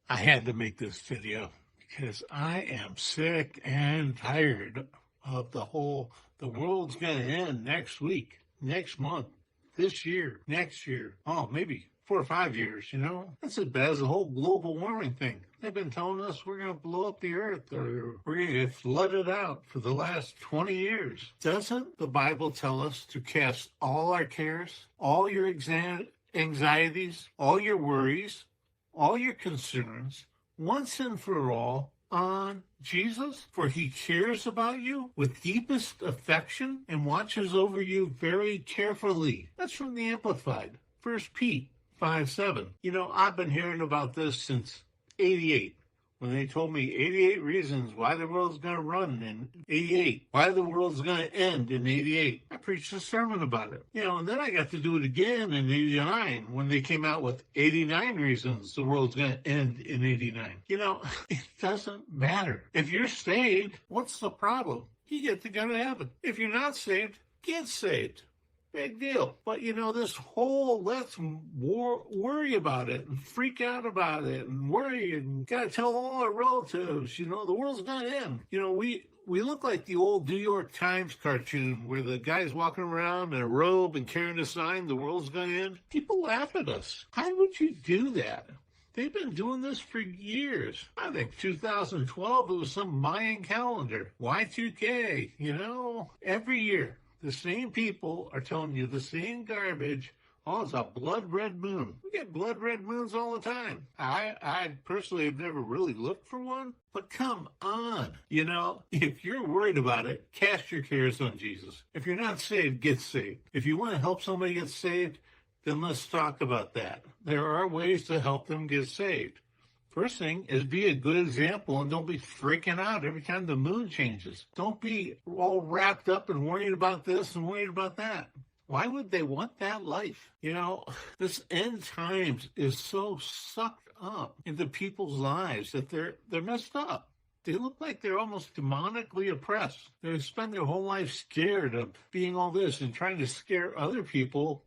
I had to make this video because I am sick and tired of the world's going to end next week, next month, this year, next year, maybe 4 or 5 years, That's as bad as the whole global warming thing. They've been telling us we're going to blow up the earth or we're going to get flooded out for the last 20 years. Doesn't the Bible tell us to cast all our cares, all your anxieties, all your worries, all your concerns, once and for all, on Jesus? For he cares about you with deepest affection and watches over you very carefully. That's from the Amplified. 1 Pete 5:7. I've been hearing about this since 88. When they told me 88 reasons why the world's going to run in 88, why the world's going to end in 88. I preached a sermon about it. And then I got to do it again in 89 when they came out with 89 reasons the world's going to end in 89. It doesn't matter. If you're saved, what's the problem? You get to go to heaven. If you're not saved, get saved. Big deal. But this whole let's worry about it and freak out about it and worry and gotta tell all our relatives, the world's gonna end. We look like the old New York Times cartoon where the guy's walking around in a robe and carrying a sign, the world's gonna end. People laugh at us. How would you do that? They've been doing this for years. I think 2012, it was some Mayan calendar. Y2K, every year. The same people are telling you the same garbage. Oh, it's a blood red moon. We get blood red moons all the time. I personally have never really looked for one, but come on. If you're worried about it, cast your cares on Jesus. If you're not saved, get saved. If you want to help somebody get saved, then let's talk about that. There are ways to help them get saved. First thing is be a good example and don't be freaking out every time the moon changes. Don't be all wrapped up and worried about this and worried about that. Why would they want that life? This end times is so sucked up into people's lives that they're messed up. They look like they're almost demonically oppressed. They spend their whole life scared of being all this and trying to scare other people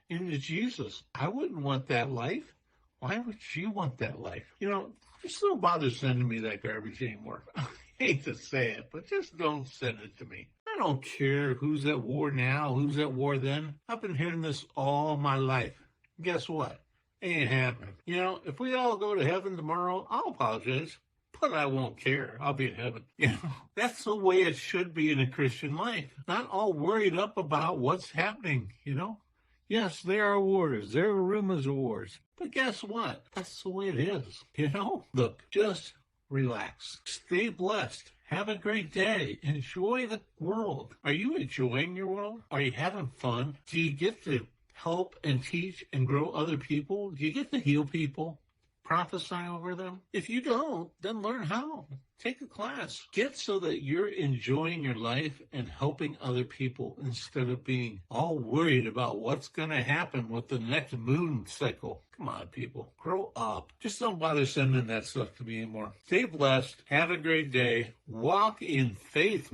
into Jesus. I wouldn't want that life. Why would you want that life? Just don't bother sending me that garbage anymore. I hate to say it, but just don't send it to me. I don't care who's at war now, who's at war then. I've been hearing this all my life. Guess what? Ain't happening. If we all go to heaven tomorrow, I'll apologize, but I won't care. I'll be in heaven. That's the way it should be in a Christian life. Not all worried up about what's happening, Yes, there are wars. There are rumors of wars. But guess what? That's the way it is. Look, just relax. Stay blessed. Have a great day. Enjoy the world. Are you enjoying your world? Are you having fun? Do you get to help and teach and grow other people? Do you get to heal people? Prophesy over them? If you don't, then learn how. Take a class. Get so that you're enjoying your life and helping other people instead of being all worried about what's going to happen with the next moon cycle. Come on, people. Grow up. Just don't bother sending that stuff to me anymore. Stay blessed. Have a great day. Walk in faith.